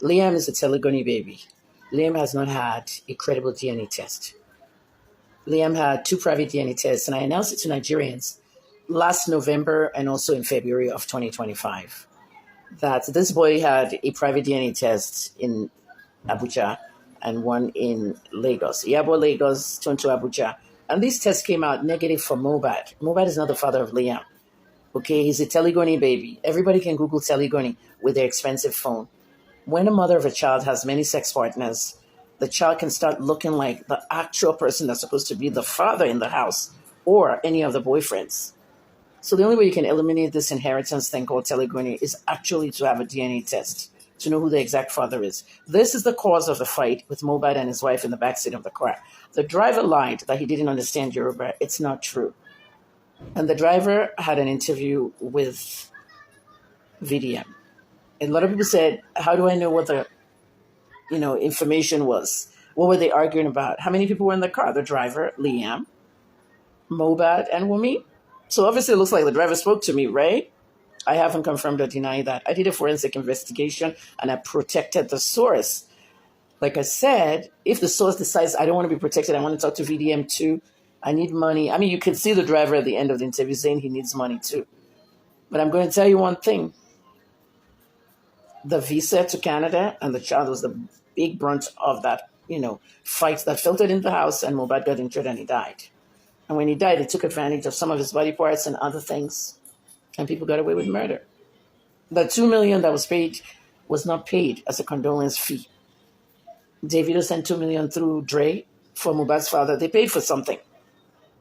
Liam is a Telegoni baby. Liam has not had a credible DNA test. Liam had two private DNA tests, and I announced it to Nigerians last November and also in February of 2025 that this boy had a private DNA test in Abuja and one in Lagos. Yabo Lagos turned to Abuja. And these tests came out negative for Mohbad. Mohbad is not the father of Liam. Okay, he's a Telegoni baby. Everybody can Google Telegoni with their expensive phone. When a mother of a child has many sex partners, the child can start looking like the actual person that's supposed to be the father in the house or any of the boyfriends. So the only way you can eliminate this inheritance thing called telegony is actually to have a DNA test to know who the exact father is. This is the cause of the fight with Mohbad and his wife in the backseat of the car. The driver lied that he didn't understand Yoruba. It's not true. And the driver had an interview with VDM. And a lot of people said, how do I know what the information was? What were they arguing about? How many people were in the car? The driver, Liam, Mohbad, and Wumi. So obviously it looks like the driver spoke to me, right? I haven't confirmed or denied that. I did a forensic investigation and I protected the source. Like I said, if the source decides I don't want to be protected, I want to talk to VDM too, I need money. I mean, you can see the driver at the end of the interview saying he needs money too. But I'm going to tell you one thing. The visa to Canada and the child was the big brunt of that, fight that filtered in the house, and Mohbad got injured and he died. And when he died, they took advantage of some of his body parts and other things, and people got away with murder. The $2 million that was paid was not paid as a condolence fee. Davido sent $2 million through Dre for Mohbad's father. They paid for something.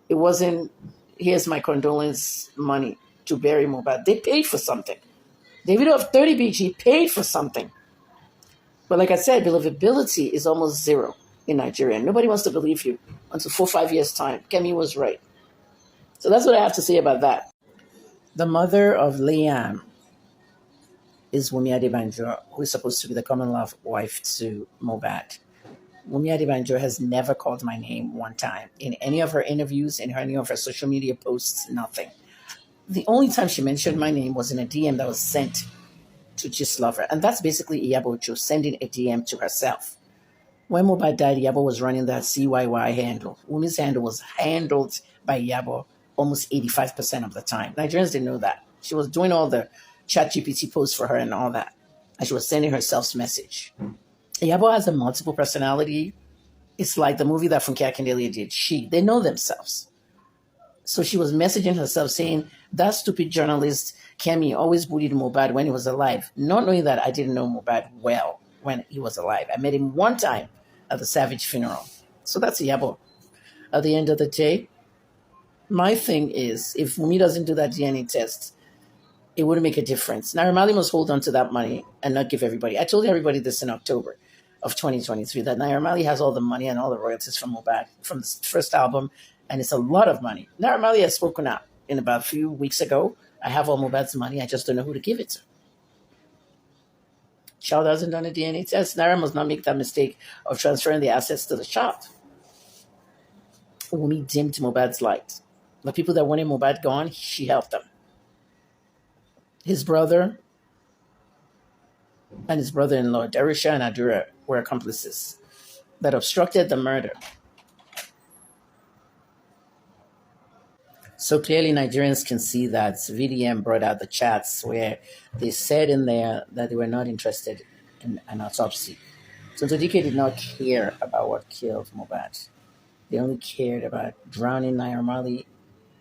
It wasn't, here's my condolence money to bury Mohbad. They paid for something. Davido of 30 Beach, he paid for something. But like I said, believability is almost zero in Nigeria. Nobody wants to believe you until 4 or 5 years' time. Kemi was right. So that's what I have to say about that. The mother of Liam is Wumi Adebanjo, who is supposed to be the common law wife to Mohbad. Wumi Adebanjo has never called my name one time in any of her interviews, in any of her social media posts, nothing. The only time she mentioned my name was in a DM that was sent to Gist Lover. And that's basically Iyabo Ojo sending a DM to herself. When Mohbad died, Iyabo was running that CYY handle. Wumi's handle was handled by Iyabo almost 85% of the time. Nigerians didn't know that. She was doing all the ChatGPT posts for her and all that. And she was sending herself's message. Iyabo has a multiple personality. It's like the movie that Funke Akindele did. They know themselves. So she was messaging herself saying, that stupid journalist, Kemi, always bullied Mohbad when he was alive. Not knowing that I didn't know Mohbad well when he was alive. I met him one time at the Savage funeral. So that's Iyabo. At the end of the day, my thing is, if Wumi doesn't do that DNA test, it wouldn't make a difference. Naira Marley must hold on to that money and not give everybody. I told everybody this in October of 2023, that Naira Marley has all the money and all the royalties from Mohbad, from the first album, and it's a lot of money. Naira Marley has spoken out in about a few weeks ago. I have all Mohbad's money. I just don't know who to give it to. Child hasn't done a DNA test. Naira must not make that mistake of transferring the assets to the child. Wumi dimmed Mohbad's light. The people that wanted Mohbad gone, she helped them. His brother and his brother-in-law, Darusha and Adura, were accomplices that obstructed the murder. So clearly Nigerians can see that VDM brought out the chats where they said in there that they were not interested in an autopsy. So Todike did not care about what killed Mohbad. They only cared about drowning Naira Marley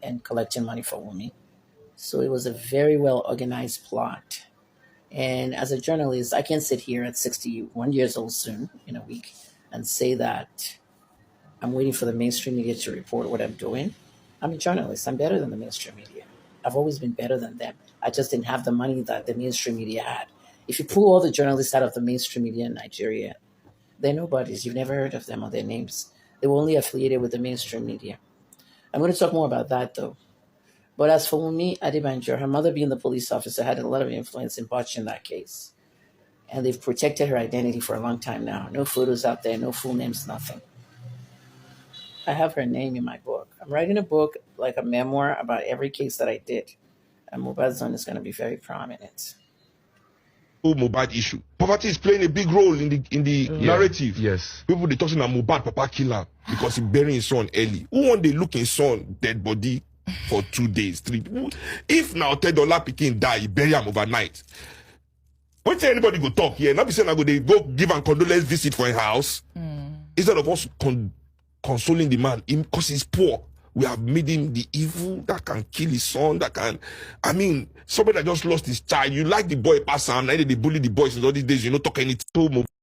and collecting money for Wumi. So it was a very well organized plot. And as a journalist, I can't sit here at 61 years old soon in a week and say that I'm waiting for the mainstream media to report what I'm doing. I'm a journalist. I'm better than the mainstream media. I've always been better than them. I just didn't have the money that the mainstream media had. If you pull all the journalists out of the mainstream media in Nigeria, they're nobodies. You've never heard of them or their names. They were only affiliated with the mainstream media. I'm going to talk more about that, though. But as for Wumi Adebanjo, her mother being the police officer had a lot of influence in botching that case. And they've protected her identity for a long time now. No photos out there, no full names, nothing. I have her name in my book. I'm writing a book, like a memoir, about every case that I did. And Mohbad's one is going to be very prominent. Mohbad issue. Poverty is playing a big role in the narrative. Yes. People they talking about Mohbad Papa killer because he burying his son early. Who want they look his son dead body for 2 days, 3 days? If now $10 pikin die, bury him overnight. When say anybody go talk here, not be saying I they go give a condolence visit for a house. Instead of us consoling the man because he's poor. We have made him the evil that can kill his son, that can, I mean, somebody that just lost his child. You like the boy pass on, now they bully the boys in all these days, you know, talk anything.